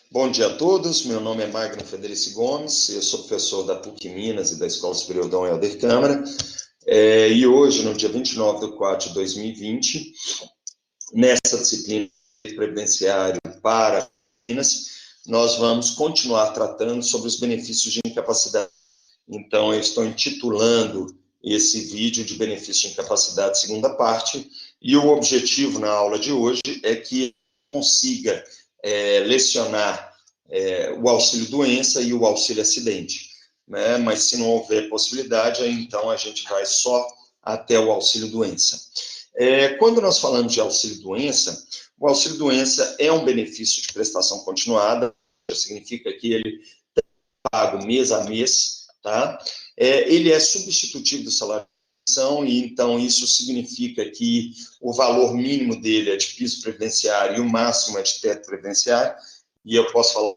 Bom dia a todos, meu nome é Magno Federici Gomes, eu sou professor da PUC Minas e da Escola Superior Dom Helder Câmara, e hoje, no dia 29/4/2020, nessa disciplina de previdenciário para Minas, nós vamos continuar tratando sobre os benefícios de incapacidade. Então, eu estou intitulando esse vídeo de benefício de incapacidade, segunda parte, e o objetivo na aula de hoje é que consiga lecionar o auxílio-doença e o auxílio-acidente, né? Mas se não houver possibilidade, aí, então a gente vai só até o auxílio-doença. Quando nós falamos de auxílio-doença, o auxílio-doença é um benefício de prestação continuada, significa que ele é pago mês a mês, tá? Ele é substitutivo do salário de ação, e então isso significa que o valor mínimo dele é de piso previdenciário e o máximo é de teto previdenciário, e eu posso falar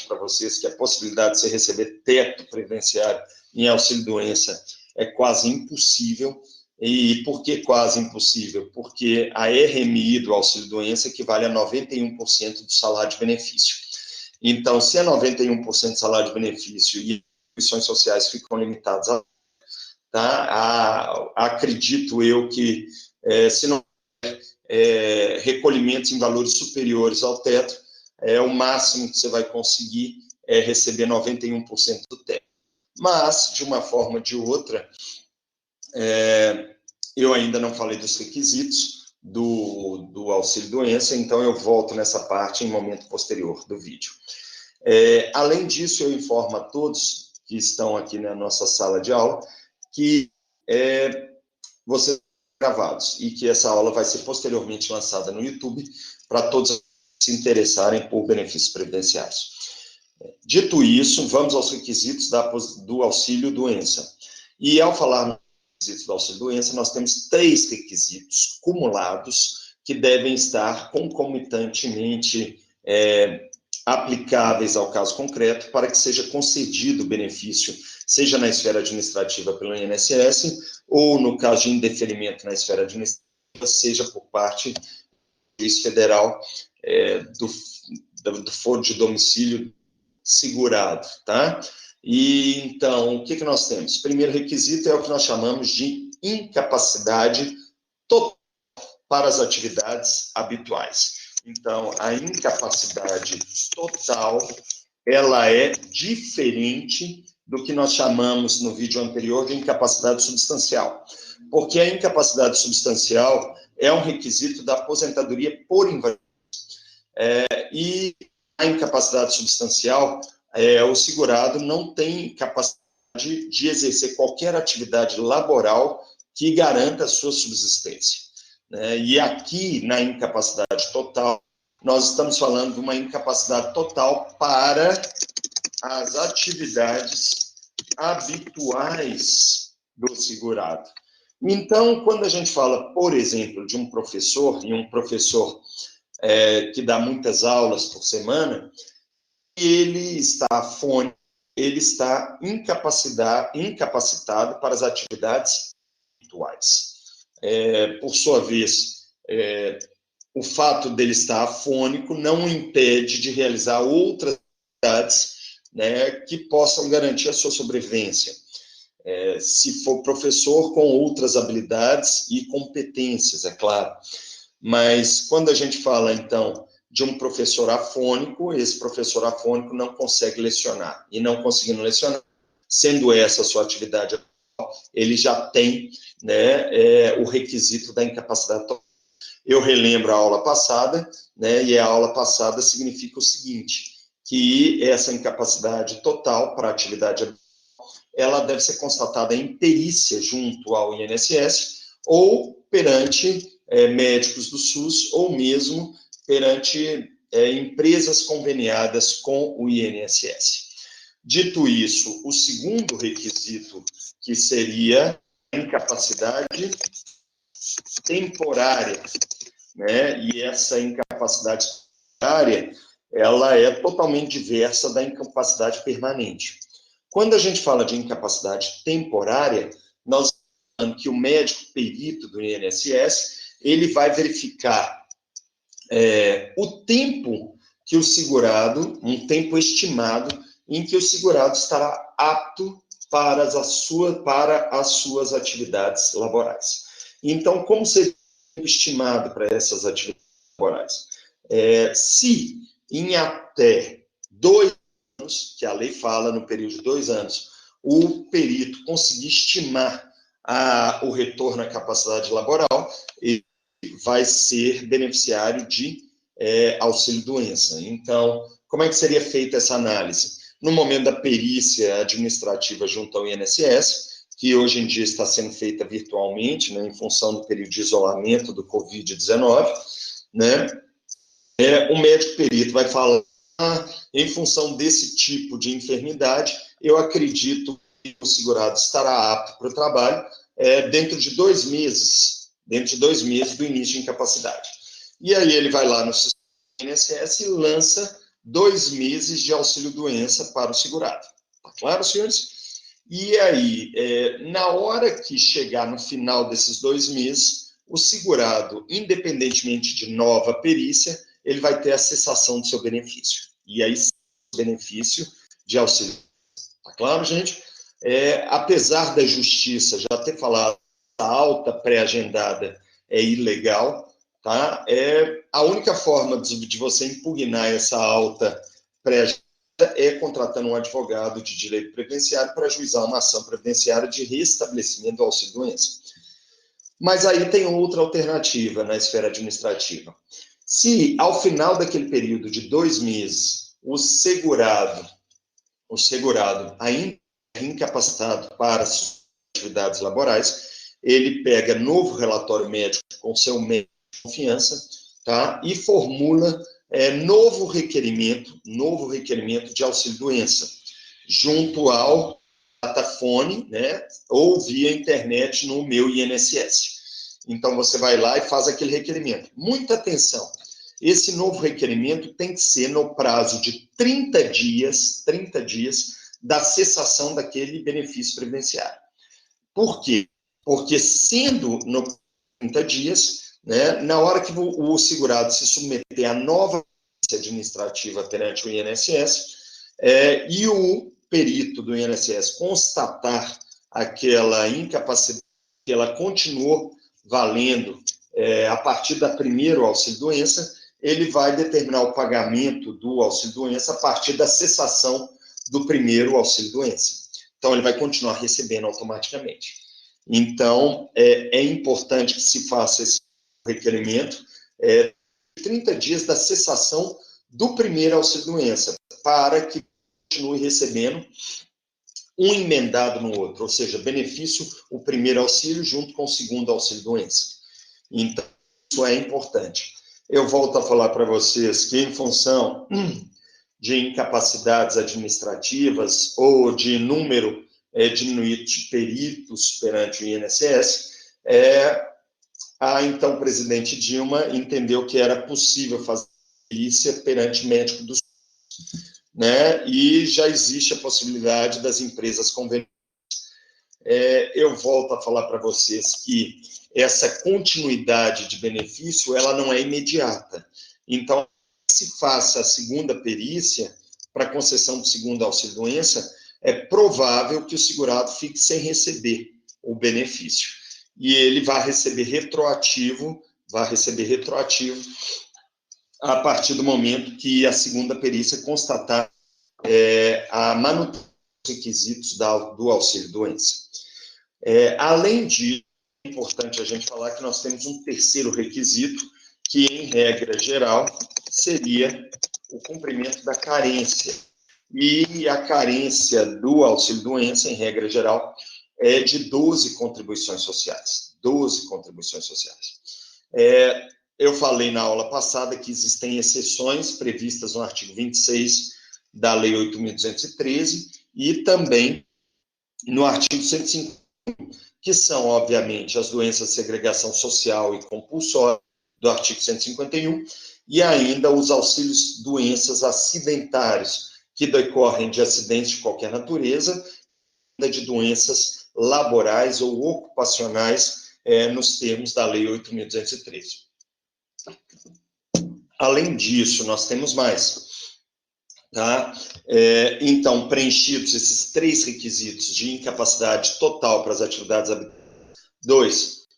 para vocês que a possibilidade de você receber teto previdenciário em auxílio-doença é quase impossível. E por que quase impossível? Porque a RMI do auxílio-doença equivale a 91% do salário de benefício. Então, se é 91% do salário de benefício e as instituições sociais ficam limitadas acredito eu que, se não recolhimentos em valores superiores ao teto, o máximo que você vai conseguir é receber 91% do teto. Mas, de uma forma ou de outra, eu ainda não falei dos requisitos do auxílio-doença, então eu volto nessa parte em momento posterior do vídeo. Além disso, eu informo a todos que estão aqui na nossa sala de aula que vocês estão gravados e que essa aula vai ser posteriormente lançada no YouTube para todos se interessarem por benefícios previdenciários. Dito isso, vamos aos requisitos do auxílio-doença. E ao falar nos requisitos do auxílio-doença, nós temos 3 requisitos cumulados que devem estar concomitantemente aplicáveis ao caso concreto para que seja concedido o benefício, seja na esfera administrativa pelo INSS ou, no caso de indeferimento na esfera administrativa, seja por parte do juiz federal do foro de domicílio segurado, tá? E, então, o que nós temos? Primeiro requisito é o que nós chamamos de incapacidade total para as atividades habituais. Então, a incapacidade total, ela é diferente do que nós chamamos no vídeo anterior de incapacidade substancial. Porque a incapacidade substancial é um requisito da aposentadoria por invalidez. E a incapacidade substancial, o segurado não tem capacidade de exercer qualquer atividade laboral que garanta a sua subsistência. E aqui, na incapacidade total, nós estamos falando de uma incapacidade total para as atividades habituais do segurado. Então, quando a gente fala, por exemplo, de um professor, e um professor que dá muitas aulas por semana, ele está afônico, ele está incapacitado para as atividades habituais. Por sua vez, o fato dele estar afônico não o impede de realizar outras atividades, né, que possam garantir a sua sobrevivência. Se for professor com outras habilidades e competências, é claro. Mas quando a gente fala, então, de um professor afônico, esse professor afônico não consegue lecionar. E não conseguindo lecionar, sendo essa a sua atividade, ele já tem, né, o requisito da incapacidade total. Eu relembro a aula passada, né, e a aula passada significa o seguinte, que essa incapacidade total para a atividade habitual, ela deve ser constatada em perícia junto ao INSS ou perante médicos do SUS ou mesmo perante empresas conveniadas com o INSS. Dito isso, o segundo requisito, que seria a incapacidade temporária, né? E essa incapacidade temporária, ela é totalmente diversa da incapacidade permanente. Quando a gente fala de incapacidade temporária, nós estamos falando que o médico perito do INSS, ele vai verificar o tempo que o segurado, um tempo estimado, em que o segurado estará apto para as suas atividades laborais. Então, como seria estimado para essas atividades laborais? Se em até 2 anos, que a lei fala no período de 2 anos, o perito conseguir estimar o retorno à capacidade laboral, ele vai ser beneficiário de auxílio-doença. Então, como é que seria feita essa análise? No momento da perícia administrativa junto ao INSS, que hoje em dia está sendo feita virtualmente, né, em função do período de isolamento do Covid-19, né, o médico perito vai falar, em função desse tipo de enfermidade, eu acredito que o segurado estará apto para o trabalho dentro de 2 meses, do início de incapacidade. E aí ele vai lá no sistema do INSS e lança 2 meses de auxílio-doença para o segurado. Tá claro, senhores? E aí, na hora que chegar no final desses 2 meses, o segurado, independentemente de nova perícia, ele vai ter a cessação do seu benefício. E aí, o benefício de auxílio. Tá claro, gente? Apesar da justiça já ter falado que a alta pré-agendada é ilegal, tá? A única forma de você impugnar essa alta pré-agendada é contratando um advogado de direito previdenciário para ajuizar uma ação previdenciária de restabelecimento do auxílio-doença. Mas aí tem outra alternativa na esfera administrativa. Se, ao final daquele período de 2 meses, o segurado ainda é incapacitado para as atividades laborais, ele pega novo relatório médico com seu médico de confiança, tá? E formula novo requerimento de auxílio-doença, junto ao datafone, né? Ou via internet no meu INSS. Então, você vai lá e faz aquele requerimento. Muita atenção. Esse novo requerimento tem que ser no prazo de 30 dias da cessação daquele benefício previdenciário. Por quê? Porque sendo no 30 dias, né, na hora que o segurado se submeter à nova administrativa perante o INSS, e o perito do INSS constatar aquela incapacidade, que ela continuou valendo a partir da primeira auxílio-doença, ele vai determinar o pagamento do auxílio-doença a partir da cessação do primeiro auxílio-doença. Então, ele vai continuar recebendo automaticamente. Então, é importante que se faça esse requerimento 30 dias da cessação do primeiro auxílio-doença, para que continue recebendo um emendado no outro, ou seja, benefício o primeiro auxílio junto com o segundo auxílio-doença. Então, isso é importante. Eu volto a falar para vocês que, em função de incapacidades administrativas ou de número diminuído de peritos perante o INSS, a então presidente Dilma entendeu que era possível fazer perícia perante médico do SUS, né? E já existe a possibilidade das empresas conveniadas. Eu volto a falar para vocês que essa continuidade de benefício, ela não é imediata. Então, se faça a segunda perícia para concessão do segundo auxílio-doença, é provável que o segurado fique sem receber o benefício. E ele vai receber retroativo a partir do momento que a segunda perícia constatar a manutenção dos requisitos do auxílio-doença. Além disso, é importante a gente falar que nós temos um terceiro requisito, que, em regra geral, seria o cumprimento da carência. E a carência do auxílio-doença, em regra geral, é de 12 contribuições sociais. 12 contribuições sociais. Eu falei na aula passada que existem exceções previstas no artigo 26 da Lei 8.213 e também no artigo 150, que são, obviamente, as doenças de segregação social e compulsória, do artigo 151, e ainda os auxílios doenças acidentários, que decorrem de acidentes de qualquer natureza, de doenças laborais ou ocupacionais, nos termos da Lei 8.213. Além disso, nós temos mais. Tá? Então, preenchidos esses 3 requisitos de incapacidade total para as atividades habitadas. 2,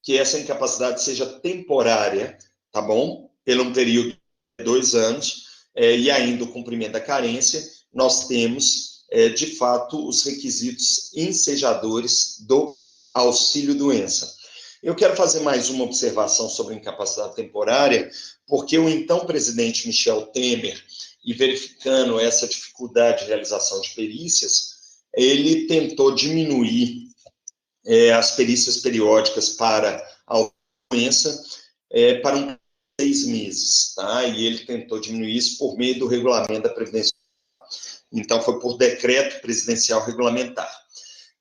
que essa incapacidade seja temporária, tá bom? Pelo um período de 2 anos, e ainda o cumprimento da carência, nós temos, de fato, os requisitos ensejadores do auxílio-doença. Eu quero fazer mais uma observação sobre a incapacidade temporária, porque o então presidente Michel Temer, e verificando essa dificuldade de realização de perícias, ele tentou diminuir as perícias periódicas para a doença para 6 meses, tá? E ele tentou diminuir isso por meio do regulamento da Previdência. Então, foi por decreto presidencial regulamentar.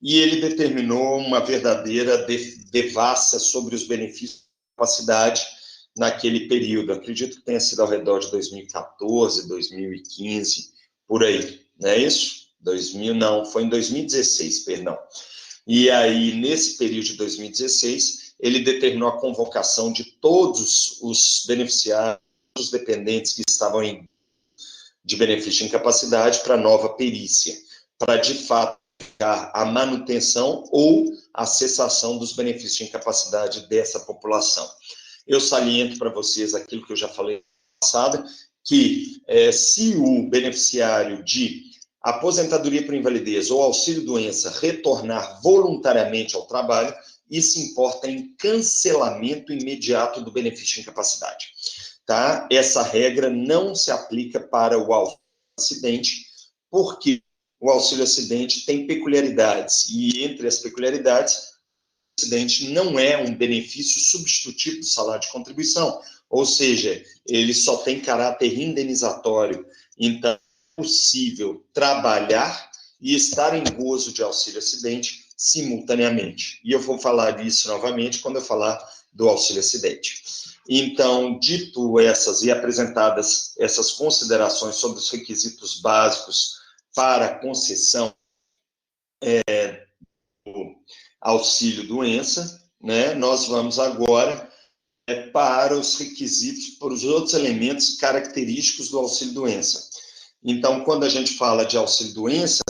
E ele determinou uma verdadeira devassa sobre os benefícios de capacidade naquele período. Acredito que tenha sido ao redor de 2014, 2015, por aí, não é isso? Não, foi em 2016, perdão. E aí, nesse período de 2016, ele determinou a convocação de todos os beneficiários, os dependentes que estavam de benefício de incapacidade para nova perícia, para, de fato, a manutenção ou a cessação dos benefícios de incapacidade dessa população. Eu saliento para vocês aquilo que eu já falei na passada, que se o beneficiário de aposentadoria por invalidez ou auxílio-doença retornar voluntariamente ao trabalho, isso importa em cancelamento imediato do benefício de incapacidade. Tá? Essa regra não se aplica para o auxílio-acidente, porque o auxílio-acidente tem peculiaridades, e entre as peculiaridades, o acidente não é um benefício substitutivo do salário de contribuição, ou seja, ele só tem caráter indenizatório. Então, é possível trabalhar e estar em gozo de auxílio-acidente simultaneamente. E eu vou falar disso novamente quando eu falar do auxílio-acidente. Então, dito essas e apresentadas essas considerações sobre os requisitos básicos para a concessão do auxílio-doença, né, nós vamos agora para os requisitos, para os outros elementos característicos do auxílio-doença. Então, quando a gente fala de auxílio-doença,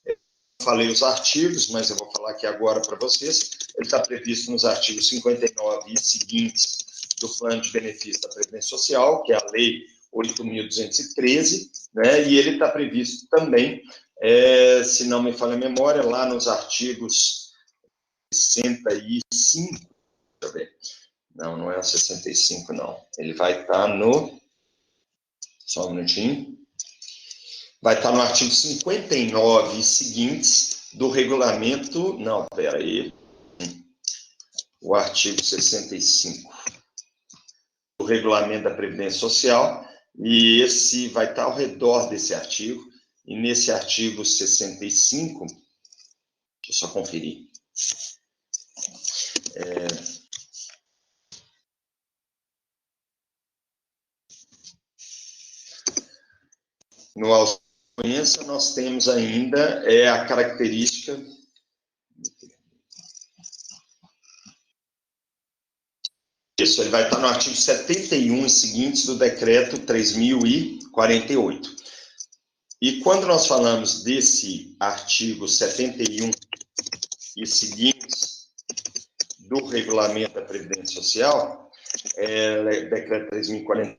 eu falei os artigos, mas eu vou falar aqui agora para vocês, ele está previsto nos artigos 59 e seguintes do Plano de Benefício da Previdência Social, que é a Lei 8.213, né, e ele está previsto também, se não me falha a memória, lá nos artigos 65, deixa eu ver, não é o 65, não, ele vai estar no, só um minutinho, vai estar no artigo 59 e seguintes do regulamento, não, peraí, o artigo 65 do regulamento da Previdência Social, e esse vai estar ao redor desse artigo, e nesse artigo 65, deixa eu só conferir, no auxílio-doença nós temos ainda a característica isso, ele vai estar no artigo 71 e seguintes do decreto 3.048. E quando nós falamos desse artigo 71 e seguintes do regulamento da Previdência Social, decreto 3.048,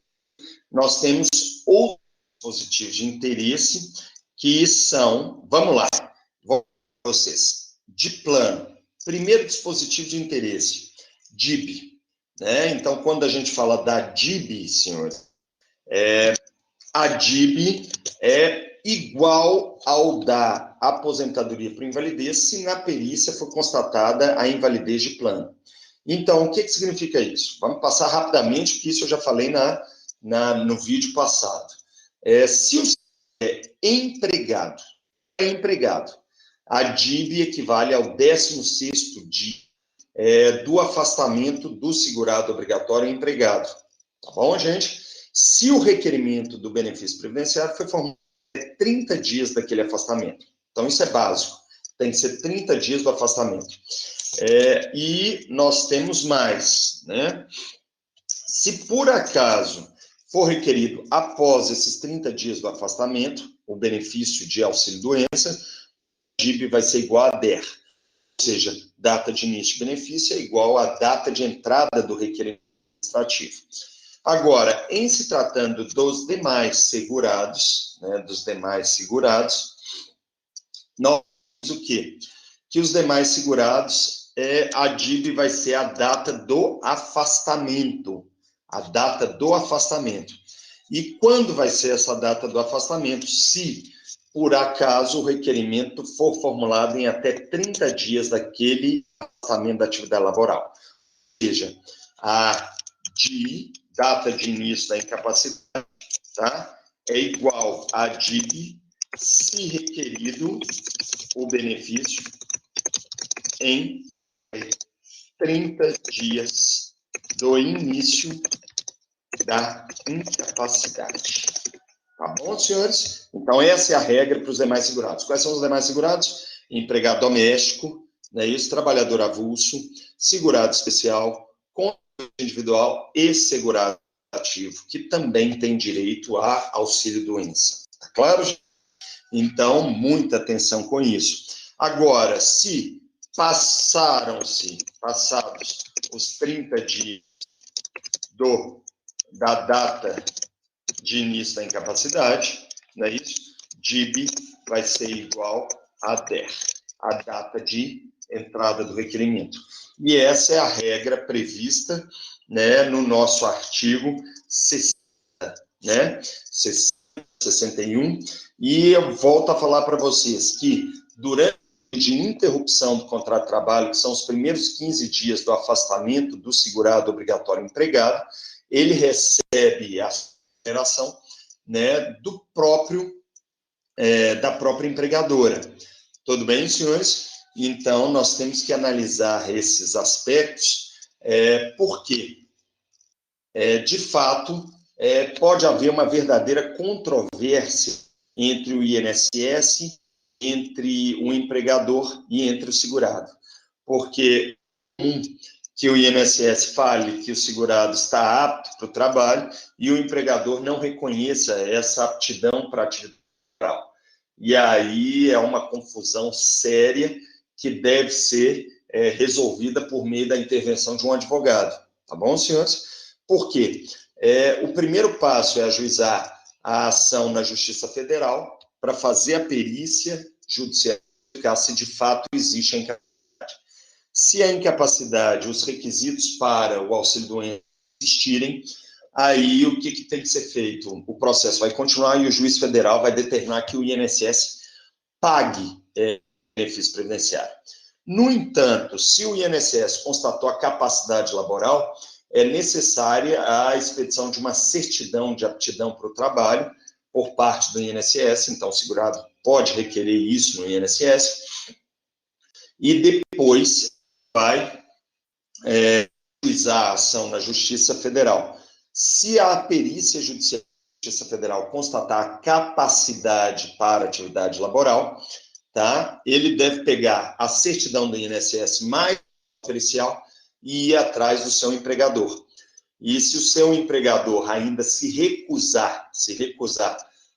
nós temos outros dispositivos de interesse que são, vamos lá, vou para vocês, de plano. Primeiro dispositivo de interesse, DIB. Né? Então, quando a gente fala da DIB, senhores, a DIB é igual ao da aposentadoria por invalidez se na perícia for constatada a invalidez de plano. Então, o que significa isso? Vamos passar rapidamente, porque isso eu já falei no vídeo passado. Se o é empregado, a DIB equivale ao 16º dia do afastamento do segurado obrigatório empregado. Tá bom, gente? Se o requerimento do benefício previdenciário foi formado 30 dias daquele afastamento. Então, isso é básico. Tem que ser 30 dias do afastamento. E nós temos mais, né? Se por acaso for requerido após esses 30 dias do afastamento, o benefício de auxílio-doença, o DIB vai ser igual a DER, ou seja, data de início de benefício é igual à data de entrada do requerimento administrativo. Agora, em se tratando dos demais segurados, nós temos o quê? Que os demais segurados, a DIB vai ser a data do afastamento. A data do afastamento. E quando vai ser essa data do afastamento? Se, por acaso, o requerimento for formulado em até 30 dias daquele afastamento da atividade laboral. Ou seja, a data de início da incapacidade, tá? É igual a DIB se requerido o benefício em 30 dias do início da incapacidade. Tá bom, senhores? Então, essa é a regra para os demais segurados. Quais são os demais segurados? Empregado doméstico, né, isso, trabalhador avulso, segurado especial, contribuinte individual e segurado ativo, que também tem direito a auxílio-doença. Tá claro, gente? Então, muita atenção com isso. Agora, se passados os 30 dias da data de início da incapacidade, não é isso? DIB vai ser igual a DER, a data de entrada do requerimento. E essa é a regra prevista, né, no nosso artigo 60, né, 61, e eu volto a falar para vocês que durante de interrupção do contrato de trabalho, que são os primeiros 15 dias do afastamento do segurado obrigatório empregado, ele recebe a remuneração, né, da própria empregadora. Tudo bem, senhores? Então, nós temos que analisar esses aspectos, porque, de fato, pode haver uma verdadeira controvérsia entre o INSS, entre o empregador e entre o segurado. Porque que o INSS fale que o segurado está apto para o trabalho e o empregador não reconheça essa aptidão para a atividade laboral. E aí é uma confusão séria que deve ser resolvida por meio da intervenção de um advogado. Tá bom, senhores? Por quê? O primeiro passo é ajuizar a ação na Justiça Federal para fazer a perícia judicial se de fato existe a incapacidade. Se a incapacidade, os requisitos para o auxílio-doença existirem, aí o que tem que ser feito? O processo vai continuar e o juiz federal vai determinar que o INSS pague benefício previdenciário. No entanto, se o INSS constatou a capacidade laboral, é necessária a expedição de uma certidão de aptidão para o trabalho por parte do INSS, então o segurado pode requerer isso no INSS, e depois vai juizar a ação na Justiça Federal. Se a perícia judicial da Justiça Federal constatar a capacidade para atividade laboral, tá? Ele deve pegar a certidão do INSS mais oficial e ir atrás do seu empregador. E se o seu empregador ainda se recusar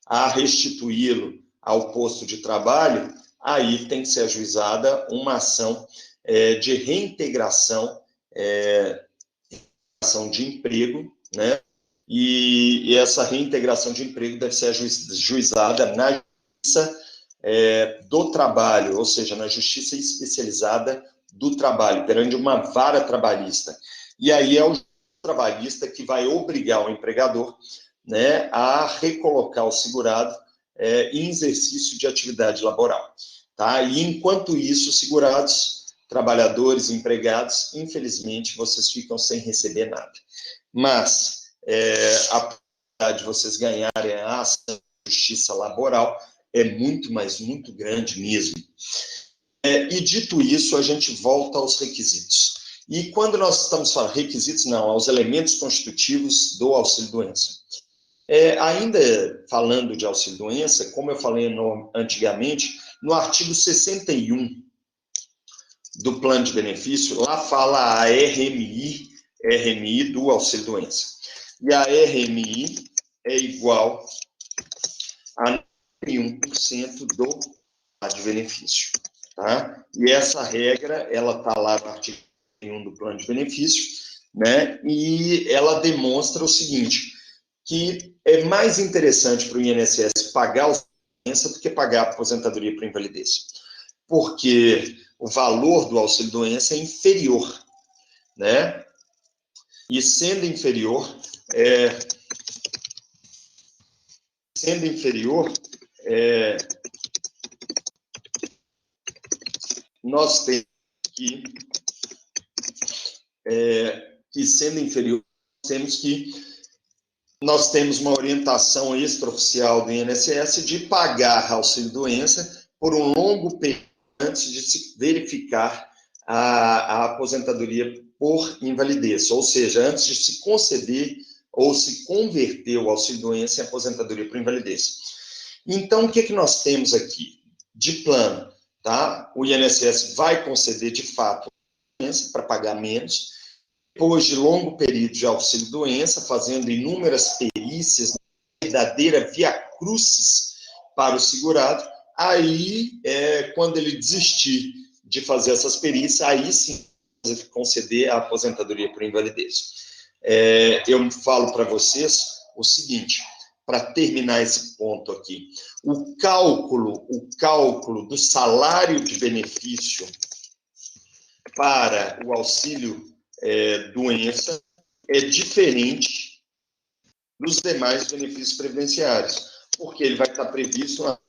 a restituí-lo ao posto de trabalho, aí tem que ser ajuizada uma ação de reintegração de emprego, né? E essa reintegração de emprego deve ser ajuizada na Justiça do Trabalho, ou seja, na Justiça Especializada do Trabalho, perante uma vara trabalhista. E aí é o trabalhista que vai obrigar o empregador, né, a recolocar o segurado em exercício de atividade laboral. Tá? E enquanto isso, segurados, trabalhadores, empregados, infelizmente, vocês ficam sem receber nada. Mas a possibilidade de vocês ganharem a ação de justiça laboral é muito, mas muito grande mesmo. E dito isso, a gente volta aos requisitos. E quando nós estamos falando requisitos, não, aos elementos constitutivos do auxílio-doença. Ainda falando de auxílio-doença, como eu falei antigamente, no artigo 61 do plano de benefício, lá fala a RMI do auxílio-doença. e a RMI é igual a 91% do de benefício. Tá? E essa regra, ela está lá no artigo 1 do plano de benefício, né? E ela demonstra o seguinte, que é mais interessante para o INSS pagar a doença do que pagar a aposentadoria por invalidez. Porque o valor do auxílio-doença é inferior, né? E sendo inferior, nós temos nós temos uma orientação extraoficial do INSS de pagar auxílio-doença por um longo período antes de se verificar a aposentadoria por invalidez, ou seja, antes de se conceder ou se converter o auxílio-doença em aposentadoria por invalidez. Então, o que nós temos aqui? De plano, tá? O INSS vai conceder, de fato, a doença para pagar menos, depois de longo período de auxílio-doença, fazendo inúmeras perícias, verdadeira via-crucis para o segurado, aí, quando ele desistir de fazer essas perícias, aí sim conceder a aposentadoria por invalidez. Eu falo para vocês o seguinte, para terminar esse ponto aqui, o cálculo do salário de benefício para o auxílio doença é diferente dos demais benefícios previdenciários, porque ele vai estar previsto no artigo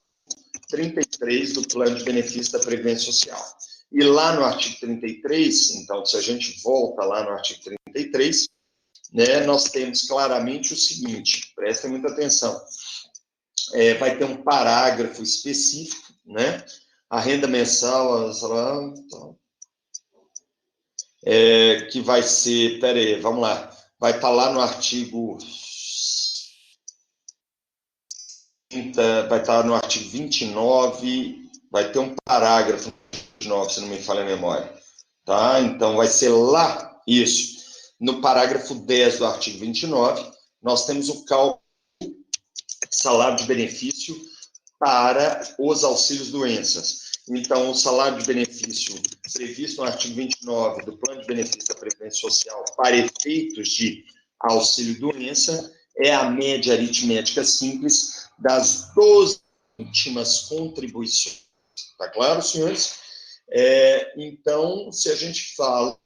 33 do Plano de Benefícios da Previdência Social. E lá no artigo 33, então, se a gente volta lá no artigo 33, né, nós temos claramente o seguinte, prestem muita atenção, vai ter um parágrafo específico, né, a renda mensal, que vai ser, peraí, vamos lá, vai estar lá no artigo 30, vai estar no artigo 29, vai ter um parágrafo 29, se não me falha a memória, tá? Então, vai ser lá, isso, no parágrafo 10 do artigo 29, nós temos o cálculo salário de benefício para os auxílios doenças. Então, o salário de benefício previsto no artigo 29 do Plano de Benefício da Previdência Social para efeitos de auxílio-doença é a média aritmética simples das 12 últimas contribuições. Está claro, senhores? Então, se a gente fala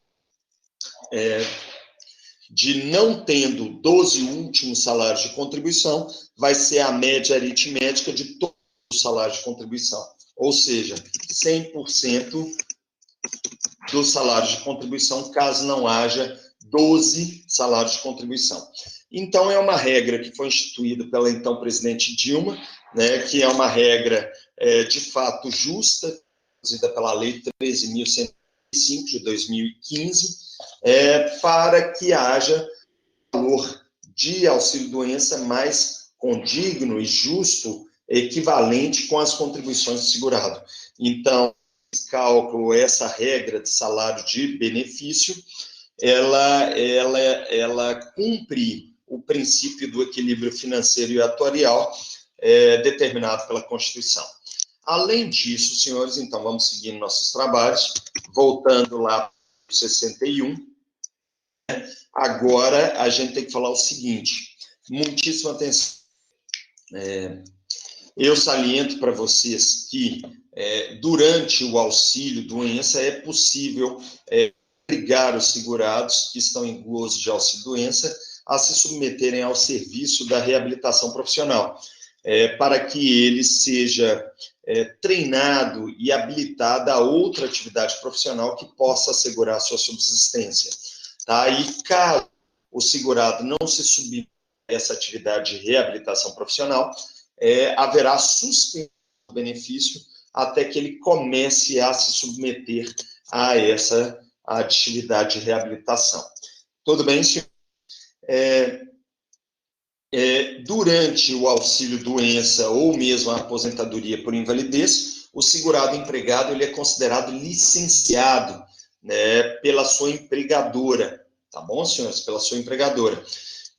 de não tendo 12 últimos salários de contribuição, vai ser a média aritmética de todos os salários de contribuição. Ou seja, 100% dos salários de contribuição, caso não haja 12 salários de contribuição. Então, é uma regra que foi instituída pela então presidente Dilma, né, que é uma regra de fato justa, trazida pela Lei 13.105 de 2015, para que haja valor de auxílio-doença mais condigno e justo, equivalente com as contribuições do segurado. Então, esse cálculo, essa regra de salário de benefício, ela cumpre o princípio do equilíbrio financeiro e atuarial determinado pela Constituição. Além disso, senhores, então vamos seguindo nossos trabalhos, voltando lá para o 61, agora a gente tem que falar o seguinte, muitíssima atenção, eu saliento para vocês que durante o auxílio doença é possível obrigar os segurados que estão em gozo de auxílio doença a se submeterem ao serviço da reabilitação profissional, para que ele seja treinado e habilitado a outra atividade profissional que possa assegurar a sua subsistência. Tá? E caso o segurado não se submeta a essa atividade de reabilitação profissional, haverá suspensão do benefício até que ele comece a se submeter a essa atividade de reabilitação. Tudo bem, senhor? Durante o auxílio-doença ou mesmo a aposentadoria por invalidez, o segurado empregado ele é considerado licenciado, né, pela sua empregadora, tá bom, senhores? Pela sua empregadora.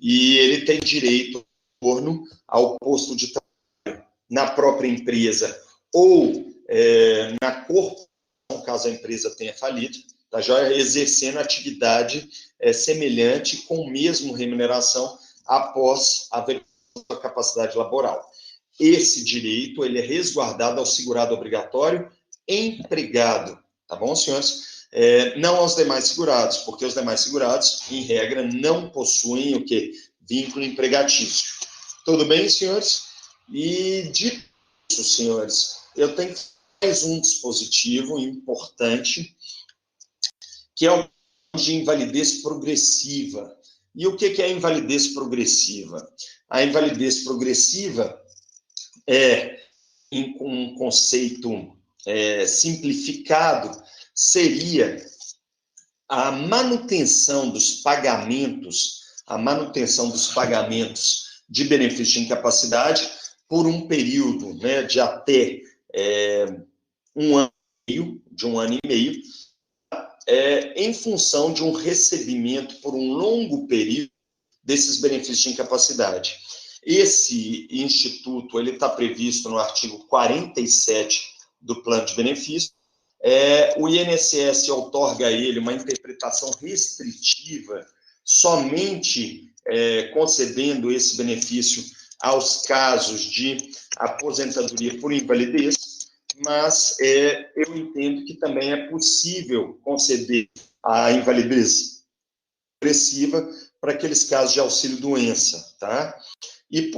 e ele tem direito ao retorno ao posto de trabalho na própria empresa ou na corporação, caso a empresa tenha falido, tá, já exercendo atividade semelhante com a mesma remuneração após a verificação da capacidade laboral. Esse direito ele é resguardado ao segurado obrigatório empregado, tá bom, senhores? Não aos demais segurados, porque os demais segurados, em regra, não possuem o quê? Vínculo empregatício. Tudo bem, senhores? E dito isso, senhores, eu tenho mais um dispositivo importante, que é o de invalidez progressiva. E o que é a invalidez progressiva? A invalidez progressiva em um conceito simplificado, seria a manutenção dos pagamentos de benefício de incapacidade por um período, né, de até 1 ano e meio, em função de um recebimento por um longo período desses benefícios de incapacidade. Esse instituto ele está previsto no artigo 47 do plano de benefício. O INSS outorga a ele uma interpretação restritiva, somente concedendo esse benefício aos casos de aposentadoria por invalidez, mas eu entendo que também é possível conceder a invalidez progressiva para aqueles casos de auxílio-doença, tá? E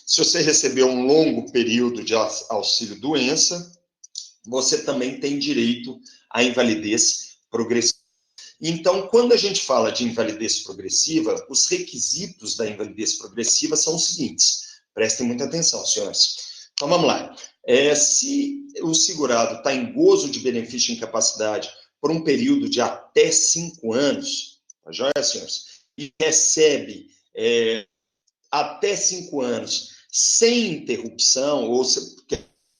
se você recebeu um longo período de auxílio-doença, você também tem direito à invalidez progressiva. Então, quando a gente fala de invalidez progressiva, os requisitos da invalidez progressiva são os seguintes. Prestem muita atenção, senhores. Então, vamos lá. Se o segurado está em gozo de benefício de incapacidade por um período de até 5 anos, tá joia, senhores? E recebe até 5 anos sem interrupção, ou sem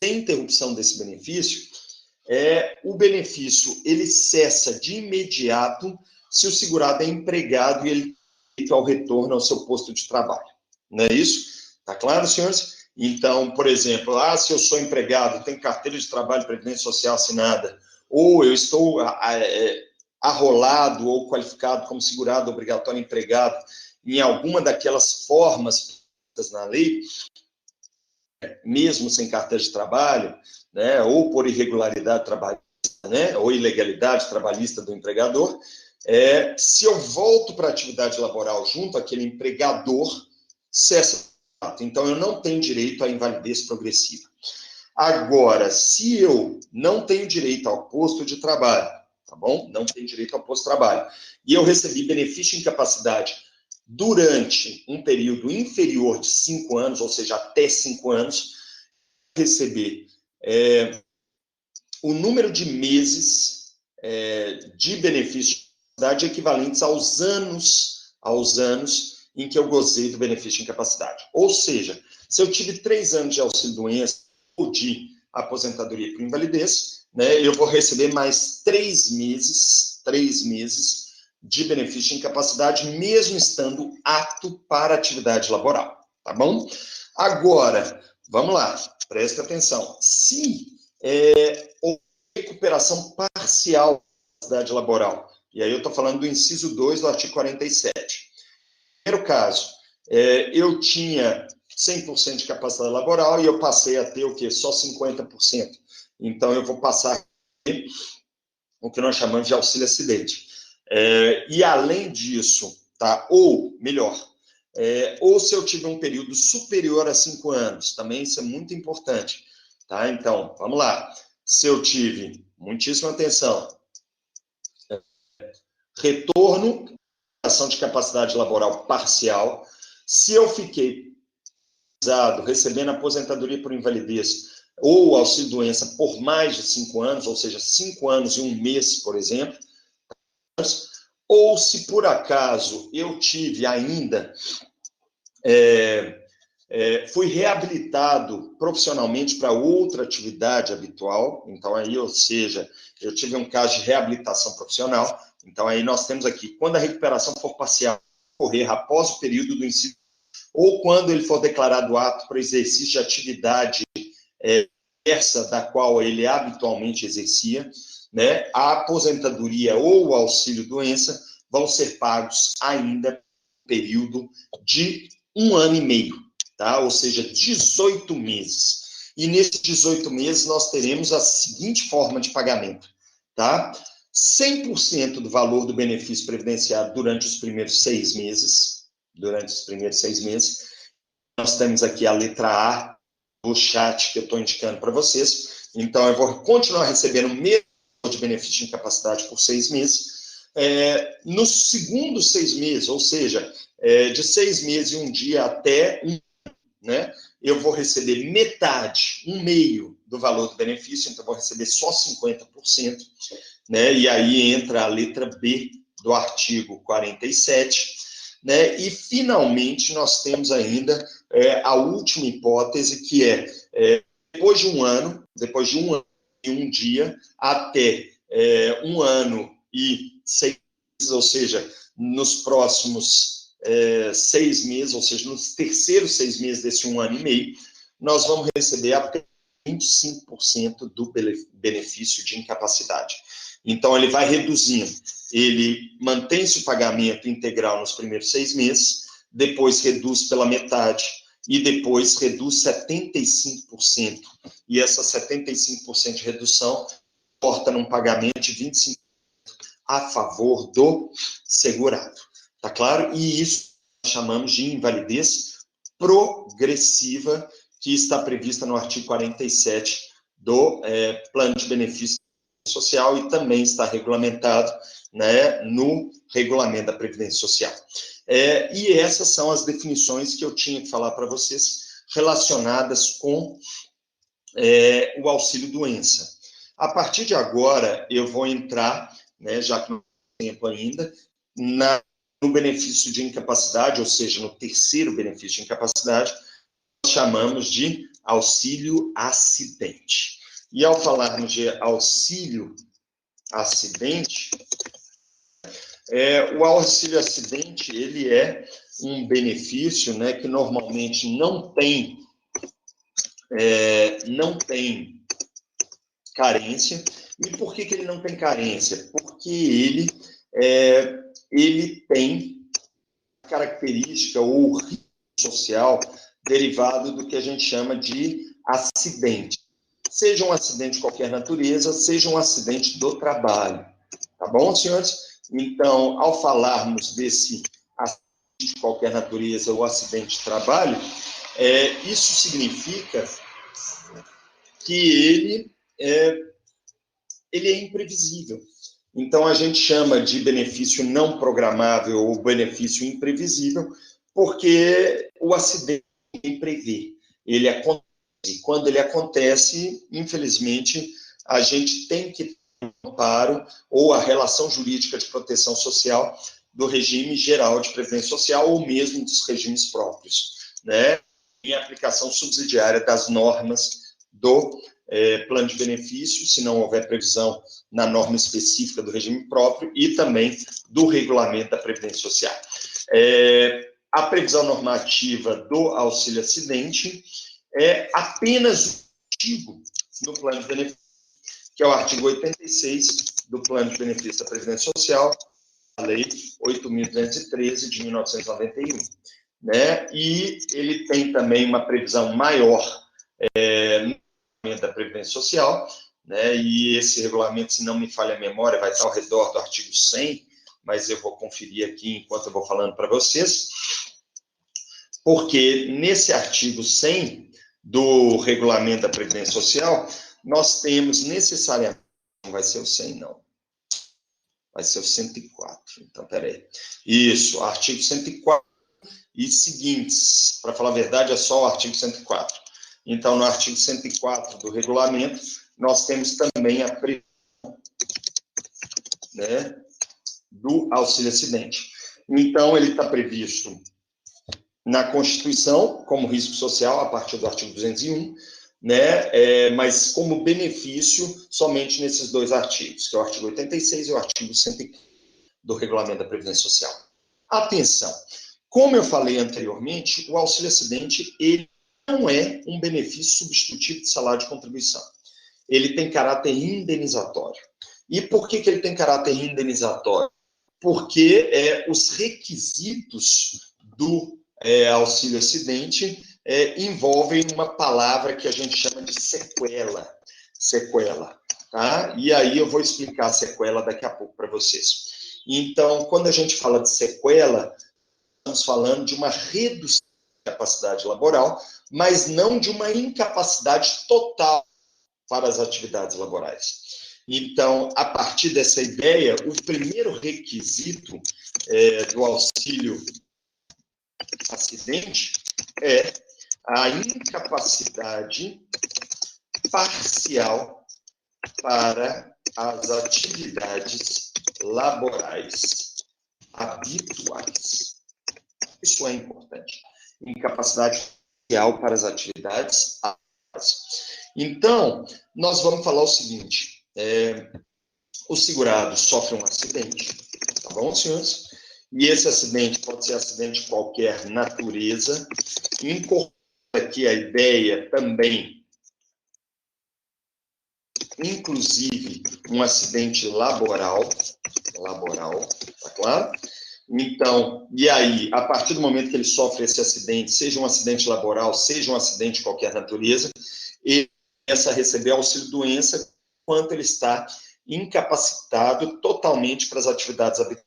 interrupção desse benefício, o benefício ele cessa de imediato se o segurado é empregado e ele tem direito ao retorno ao seu posto de trabalho. Não é isso? Tá claro, senhores? Então, por exemplo, se eu sou empregado, tenho carteira de trabalho e previdência social assinada, ou eu estou arrolado ou qualificado como segurado obrigatório empregado em alguma daquelas formas na lei, mesmo sem carteira de trabalho, né, ou por irregularidade trabalhista, né, ou ilegalidade trabalhista do empregador, se eu volto para a atividade laboral junto àquele empregador, cessa. Então, eu não tenho direito à invalidez progressiva. Agora, se eu não tenho direito ao posto de trabalho, tá bom? Não tenho direito ao posto de trabalho, e eu recebi benefício de incapacidade durante um período inferior de 5 anos, ou seja, até 5 anos, receber o número de meses de benefício de incapacidade equivalentes aos anos em que eu gozei do benefício de incapacidade. Ou seja, se eu tive 3 anos de auxílio-doença ou de aposentadoria por invalidez, né, eu vou receber mais 3 meses de benefício de incapacidade, mesmo estando apto para atividade laboral, tá bom? Agora, vamos lá, presta atenção. Se houve recuperação parcial da capacidade laboral, e aí eu estou falando do inciso 2 do artigo 47. Primeiro caso, eu tinha 100% de capacidade laboral e eu passei a ter o quê? Só 50%. Então, eu vou passar o que nós chamamos de auxílio-acidente. E, além disso, tá? Ou, melhor, ou se eu tiver um período superior a 5 anos, também isso é muito importante. Tá? Então, vamos lá. Se eu tive, muitíssima atenção, retorno, ação de capacidade laboral parcial, se eu fiquei recebendo aposentadoria por invalidez ou auxílio-doença por mais de 5 anos, ou seja, 5 anos e 1 mês, por exemplo, ou se por acaso eu tive ainda, fui reabilitado profissionalmente para outra atividade habitual, então aí, ou seja, eu tive um caso de reabilitação profissional, então aí nós temos aqui, quando a recuperação for parcial, ocorrer após o período do ensino, ou quando ele for declarado apto para exercício de atividade diversa da qual ele habitualmente exercia, né, a aposentadoria ou o auxílio-doença vão ser pagos ainda no período de 1 ano e meio, tá? Ou seja, 18 meses. E nesses 18 meses nós teremos a seguinte forma de pagamento, tá? 100% do valor do benefício previdenciário durante os primeiros 6 meses. Durante os primeiros 6 meses. Nós temos aqui a letra A do chat que eu estou indicando para vocês. Então, eu vou continuar recebendo o mesmo de benefício de incapacidade por 6 meses. Nos segundos 6 meses, ou seja, de 6 meses e 1 dia até 1 ano, né, eu vou receber metade, 1/2 do valor do benefício, então eu vou receber só 50%, né, e aí entra a letra B do artigo 47, né, e finalmente nós temos ainda a última hipótese, que depois de 1 ano, depois de 1 ano e 1 dia, até 1 ano e 6 meses, ou seja, nos próximos 6 meses, ou seja, nos terceiros 6 meses desse 1 ano e meio, nós vamos receber até 25% do benefício de incapacidade. Então, ele vai reduzindo. Ele mantém-se o pagamento integral nos primeiros 6 meses, depois reduz pela metade, e depois reduz 75%. E essa 75% de redução porta num pagamento de 25% a favor do segurado. Tá claro? E isso nós chamamos de invalidez progressiva, que está prevista no artigo 47 do Plano de Benefício Social e também está regulamentado, né, no Regulamento da Previdência Social. E essas são as definições que eu tinha que falar para vocês relacionadas com o auxílio-doença. A partir de agora, eu vou entrar, né, já que não tem tempo ainda, no benefício de incapacidade, ou seja, no terceiro benefício de incapacidade, nós chamamos de auxílio-acidente. E ao falarmos de auxílio-acidente, o auxílio-acidente, ele é um benefício, né, que normalmente não tem carência. E por que ele não tem carência? Porque ele tem característica ou risco social derivado do que a gente chama de acidente. Seja um acidente de qualquer natureza, seja um acidente do trabalho. Tá bom, senhores? Então, ao falarmos desse acidente de qualquer natureza ou acidente de trabalho, isso significa que ele é imprevisível. Então, a gente chama de benefício não programável ou benefício imprevisível, porque o acidente ninguém prevê. Ele acontece. Quando ele acontece, infelizmente, a gente tem que ter um amparo ou a relação jurídica de proteção social do regime geral de previdência social ou mesmo dos regimes próprios, né? Em aplicação subsidiária das normas do plano de benefício, se não houver previsão na norma específica do regime próprio e também do regulamento da Previdência Social. A previsão normativa do auxílio-acidente é apenas um artigo do plano de benefício, que é o artigo 86 do plano de benefício da Previdência Social, a Lei 8.213 de 1991. Né? E ele tem também uma previsão maior da Previdência Social, né? E esse regulamento, se não me falha a memória, vai estar ao redor do artigo 100, mas eu vou conferir aqui enquanto eu vou falando para vocês, porque nesse artigo 100 do regulamento da Previdência Social, nós temos necessariamente, não vai ser o 100 não, vai ser o 104, então peraí, isso, artigo 104 e seguintes, para falar a verdade é só o artigo 104. Então, no artigo 104 do regulamento, nós temos também a previsão, né, do auxílio-acidente. Então, ele está previsto na Constituição, como risco social, a partir do artigo 201, né, mas como benefício somente nesses 2 artigos, que é o artigo 86 e o artigo 104 do Regulamento da Previdência Social. Atenção, como eu falei anteriormente, o auxílio-acidente ele não é um benefício substitutivo de salário de contribuição. Ele tem caráter indenizatório. E por que ele tem caráter indenizatório? Porque os requisitos do auxílio-acidente envolvem uma palavra que a gente chama de sequela. Sequela, tá? E aí eu vou explicar a sequela daqui a pouco para vocês. Então, quando a gente fala de sequela, estamos falando de uma redução da capacidade laboral, mas não de uma incapacidade total para as atividades laborais. Então, a partir dessa ideia, o primeiro requisito do auxílio acidente é a incapacidade parcial para as atividades laborais habituais. Isso é importante. Incapacidade parcial para as atividades habituais. Então, nós vamos falar o seguinte, o segurado sofre um acidente, tá bom, senhores? E esse acidente pode ser acidente de qualquer natureza, incorpora aqui a ideia também, inclusive, um acidente laboral, tá claro? Então, e aí, a partir do momento que ele sofre esse acidente, seja um acidente laboral, seja um acidente de qualquer natureza, ele começa a receber auxílio-doença enquanto ele está incapacitado totalmente para as atividades habituais.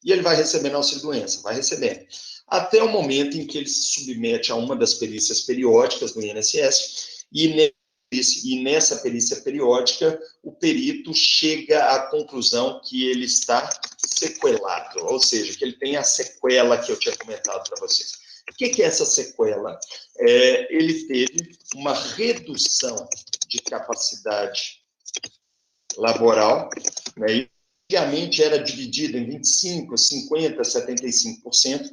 E ele vai recebendo auxílio-doença, vai recebendo. Até o momento em que ele se submete a uma das perícias periódicas do INSS, e nessa perícia periódica, o perito chega à conclusão que ele está sequelado, ou seja, que ele tem a sequela que eu tinha comentado para vocês. O que é essa sequela? Ele teve uma redução de capacidade laboral, né? Antigamente era dividido em 25%, 50%, 75%.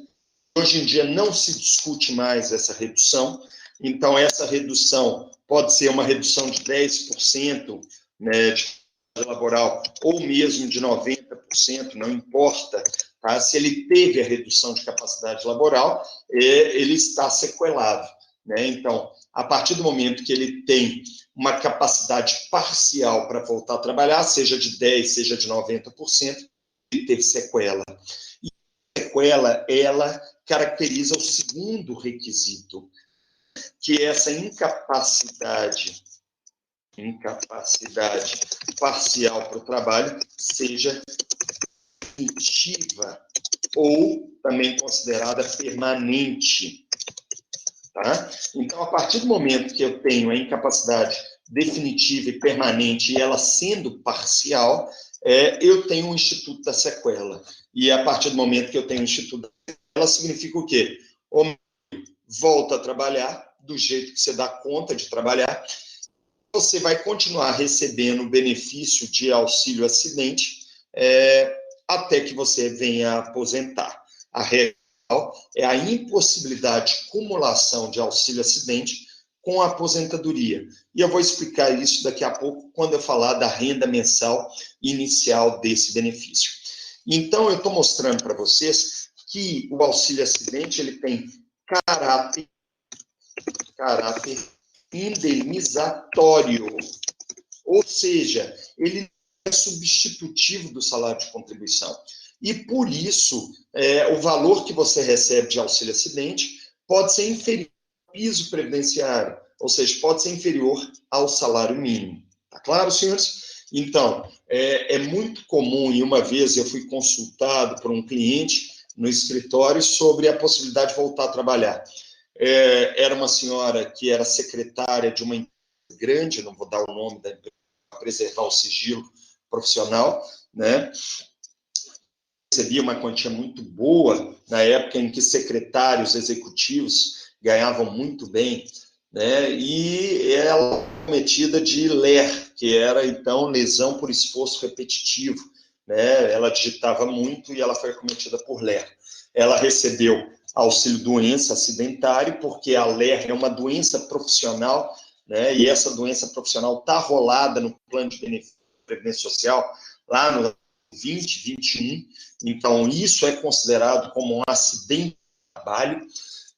Hoje em dia não se discute mais essa redução. Então, essa redução pode ser uma redução de 10%, né, de capacidade laboral, ou mesmo de 90%, não importa. Tá? Se ele teve a redução de capacidade laboral, ele está sequelado. Né? Então, a partir do momento que ele tem uma capacidade parcial para voltar a trabalhar, seja de 10%, seja de 90%, ele teve sequela. E a sequela, ela caracteriza o segundo requisito, que é essa incapacidade parcial para o trabalho seja definitiva ou também considerada permanente. Tá? Então, a partir do momento que eu tenho a incapacidade definitiva e permanente e ela sendo parcial, eu tenho o Instituto da Sequela. E a partir do momento que eu tenho o Instituto da Sequela, significa o quê? Volta a trabalhar do jeito que você dá conta de trabalhar, você vai continuar recebendo o benefício de auxílio-acidente até que você venha a aposentar. A real é a impossibilidade de cumulação de auxílio-acidente com a aposentadoria. E eu vou explicar isso daqui a pouco, quando eu falar da renda mensal inicial desse benefício. Então, eu estou mostrando para vocês que o auxílio-acidente ele tem caráter indenizatório, ou seja, ele é substitutivo do salário de contribuição. E, por isso, o valor que você recebe de auxílio-acidente pode ser inferior ao piso previdenciário, ou seja, pode ser inferior ao salário mínimo. Tá claro, senhores? Então, é muito comum, e uma vez eu fui consultado por um cliente no escritório sobre a possibilidade de voltar a trabalhar. Era uma senhora que era secretária de uma empresa grande, não vou dar o nome da empresa para preservar o sigilo profissional, né? Recebia uma quantia muito boa na época em que secretários executivos ganhavam muito bem, né? E ela foi cometida de LER, que era, então, lesão por esforço repetitivo, né? Ela digitava muito e ela foi cometida por LER. Ela recebeu auxílio-doença acidentário, porque a LER é uma doença profissional, né? E essa doença profissional está rolada no plano de benefício de previdência social, lá no 2021. Então, isso é considerado como um acidente de trabalho.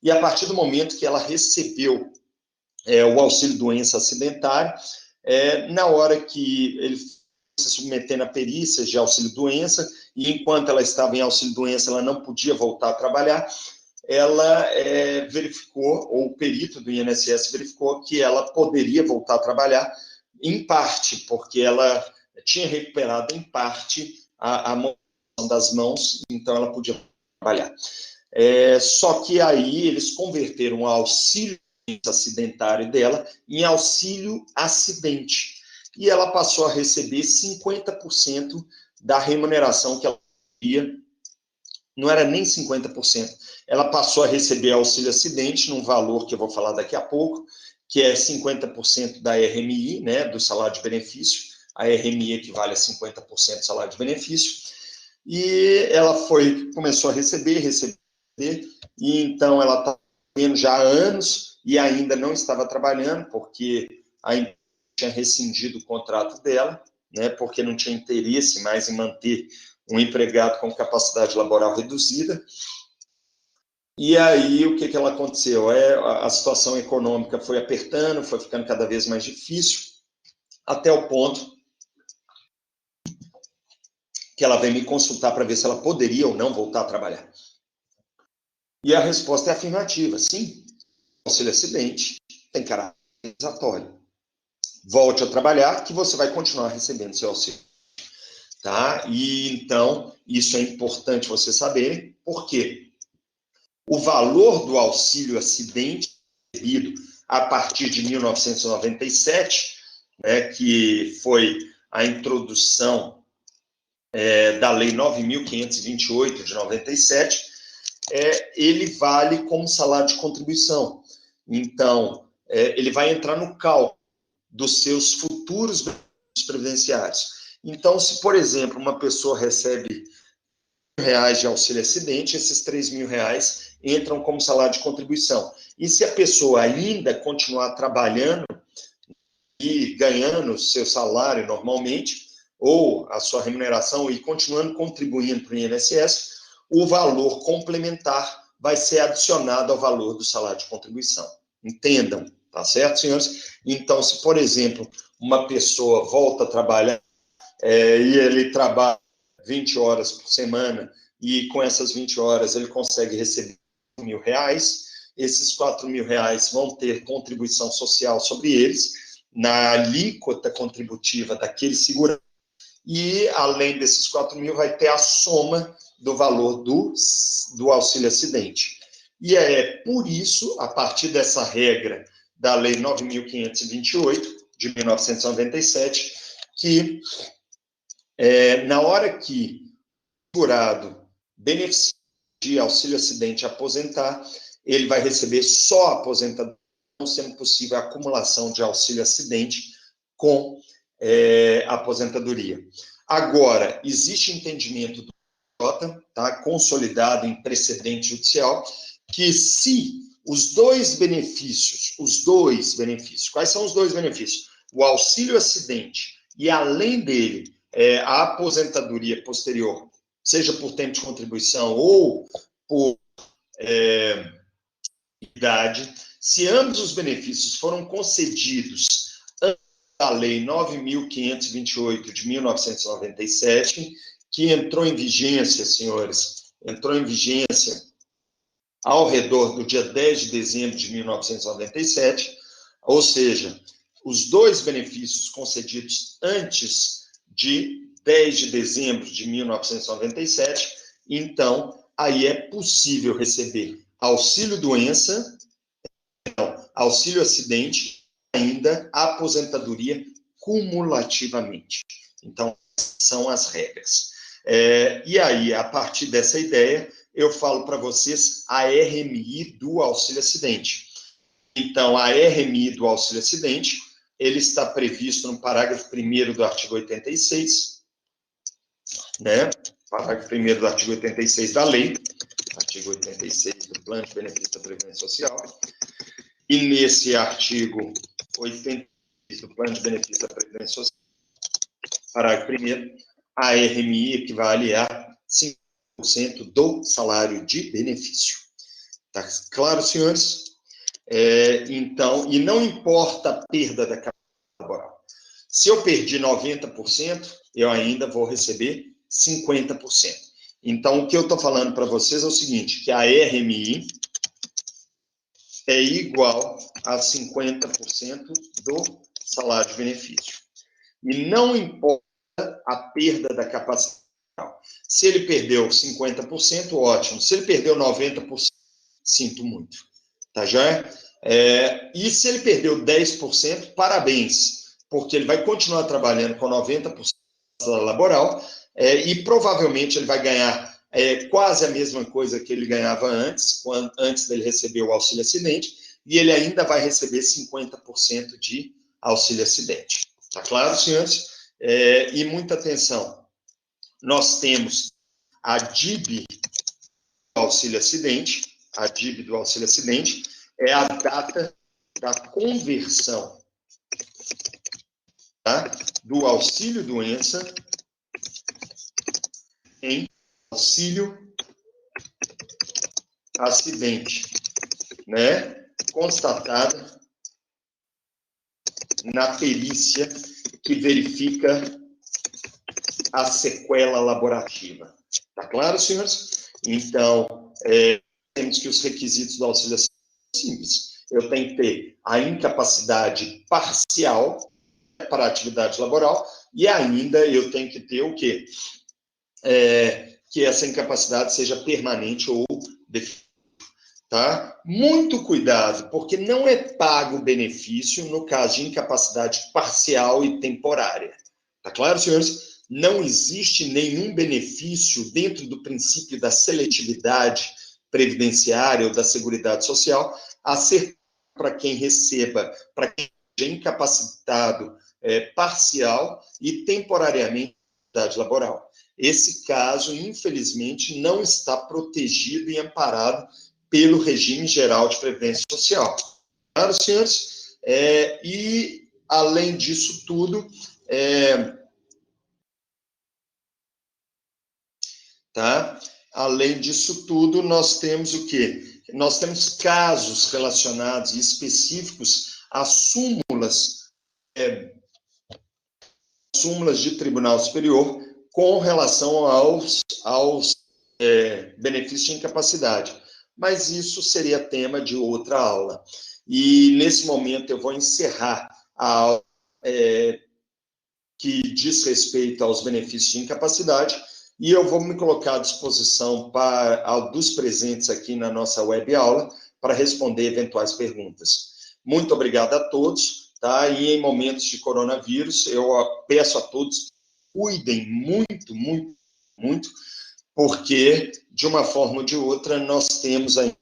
E a partir do momento que ela recebeu o auxílio-doença acidentário, na hora que ele se submeter na perícia de auxílio-doença, e enquanto ela estava em auxílio-doença, ela não podia voltar a trabalhar, ela verificou, ou o perito do INSS verificou que ela poderia voltar a trabalhar, em parte, porque ela tinha recuperado, em parte, a moção das mãos, então ela podia trabalhar. Só que aí eles converteram o auxílio acidentário dela em auxílio acidente. E ela passou a receber 50% da remuneração que ela ia. Não era nem 50%. Ela passou a receber auxílio acidente num valor que eu vou falar daqui a pouco, que é 50% da RMI, né, do salário de benefício. A RMI equivale a 50% do salário de benefício. E ela começou a receber, e então ela está vendo já há anos e ainda não estava trabalhando, porque ainda tinha rescindido o contrato dela, né, porque não tinha interesse mais em manter um empregado com capacidade laboral reduzida. E aí, o que ela aconteceu? A situação econômica foi apertando, foi ficando cada vez mais difícil, até o ponto que ela veio me consultar para ver se ela poderia ou não voltar a trabalhar. E a resposta é afirmativa, sim. Auxílio acidente tem caráter compensatório. Volte a trabalhar que você vai continuar recebendo seu auxílio. Tá? E então, isso é importante você saber, porque o valor do auxílio acidente recebido a partir de 1997, né, que foi a introdução da Lei 9.528 de 97, ele vale como salário de contribuição. Então, ele vai entrar no cálculo dos seus futuros benefícios previdenciários. Então, se, por exemplo, uma pessoa recebe R$1.000 de auxílio acidente, esses R$3.000 entram como salário de contribuição. E se a pessoa ainda continuar trabalhando e ganhando seu salário normalmente, ou a sua remuneração, e continuando contribuindo para o INSS, o valor complementar vai ser adicionado ao valor do salário de contribuição. Entendam, tá certo, senhores? Então, se, por exemplo, uma pessoa volta a trabalhar e ele trabalha 20 horas por semana e com essas 20 horas ele consegue receber R$4.000, esses R$4.000 vão ter contribuição social sobre eles, na alíquota contributiva daquele segurado, e além desses 4.000 vai ter a soma do valor do auxílio acidente. E é por isso, a partir dessa regra da Lei 9.528, de 1997, que na hora que o segurado beneficia de auxílio acidente aposentar, ele vai receber só a aposentadoria, não sendo possível a acumulação de auxílio acidente com a aposentadoria. Agora, existe entendimento do TJ, tá, consolidado em precedente judicial, que se os dois benefícios, quais são os dois benefícios? O auxílio acidente e, além dele, a aposentadoria posterior, seja por tempo de contribuição ou por idade, se ambos os benefícios foram concedidos antes da Lei 9.528 de 1997, que entrou em vigência, senhores, ao redor do dia 10 de dezembro de 1997, ou seja, os dois benefícios concedidos antes de 10 de dezembro de 1997, então, aí é possível receber auxílio-doença, auxílio-acidente, ainda aposentadoria cumulativamente. Então, são as regras. E aí, a partir dessa ideia, eu falo para vocês a RMI do auxílio-acidente. Então, a RMI do auxílio-acidente, ele está previsto no parágrafo 1º do artigo 86, né? Parágrafo 1º do artigo 86 da lei, artigo 86 do Plano de Benefício da Previdência Social, e nesse artigo 86 do Plano de Benefício da Previdência Social, parágrafo 1º, a RMI equivale a 5% do salário de benefício. Tá claro, senhores? Então, e não importa a perda da capacidade laboral. Se eu perdi 90%, eu ainda vou receber 50%. Então, o que eu estou falando para vocês é o seguinte, que a RMI é igual a 50% do salário de benefício. E não importa a perda da capacidade. Se ele perdeu 50%, ótimo. Se ele perdeu 90%, sinto muito. Tá já? E se ele perdeu 10%, parabéns, porque ele vai continuar trabalhando com 90% da laboral e provavelmente ele vai ganhar quase a mesma coisa que ele ganhava antes dele receber o auxílio acidente, e ele ainda vai receber 50% de auxílio acidente. Tá claro, senhores? E muita atenção. Nós temos a DIB do auxílio acidente. A DIB do auxílio acidente é a data da conversão, tá? Do auxílio doença em auxílio acidente, né? Constatada na perícia que verifica a sequela laborativa. Tá claro, senhores? Então, temos que os requisitos do auxílio acidente são simples. Eu tenho que ter a incapacidade parcial para a atividade laboral e ainda eu tenho que ter o quê? Que essa incapacidade seja permanente ou definitiva. Tá? Muito cuidado, porque não é pago o benefício no caso de incapacidade parcial e temporária. Tá claro, senhores? Não existe nenhum benefício dentro do princípio da seletividade previdenciária ou da Seguridade Social a ser para quem receba, para quem seja incapacitado parcial e temporariamente da atividade laboral. Esse caso, infelizmente, não está protegido e amparado pelo regime geral de previdência social. Claro, senhores? E, além disso tudo, tá? Além disso tudo, nós temos o quê? Nós temos casos relacionados e específicos a súmulas de Tribunal Superior com relação aos benefícios de incapacidade. Mas isso seria tema de outra aula. E, nesse momento, eu vou encerrar a aula que diz respeito aos benefícios de incapacidade e eu vou me colocar à disposição dos presentes aqui na nossa web aula para responder eventuais perguntas. Muito obrigado a todos, tá? E em momentos de coronavírus, eu peço a todos que cuidem muito, muito, muito, porque, de uma forma ou de outra, nós temos aí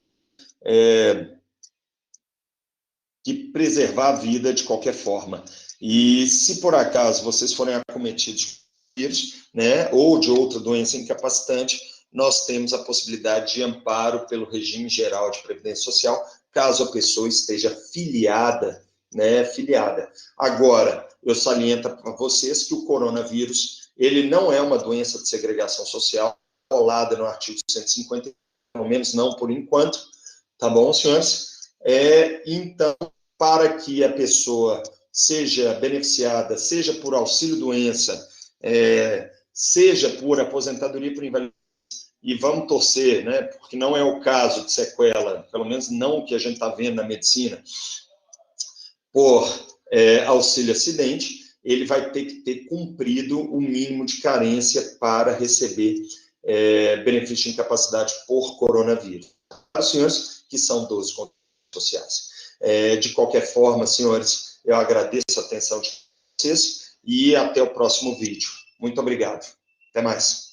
que preservar a vida de qualquer forma. E se por acaso vocês forem acometidos de vírus, né, ou de outra doença incapacitante, nós temos a possibilidade de amparo pelo regime geral de previdência social, caso a pessoa esteja filiada, né, filiada. Agora, eu saliento para vocês que o coronavírus, ele não é uma doença de segregação social, colada no artigo 150, pelo menos não por enquanto, tá bom, senhores? Então, para que a pessoa seja beneficiada, seja por auxílio-doença, seja por aposentadoria por invalidez, e vamos torcer, né, porque não é o caso de sequela, pelo menos não o que a gente está vendo na medicina, por auxílio-acidente, ele vai ter que ter cumprido o mínimo de carência para receber benefício de incapacidade por coronavírus. Para os senhores, que são 12 contribuições sociais. De qualquer forma, senhores, eu agradeço a atenção de vocês e até o próximo vídeo. Muito obrigado. Até mais.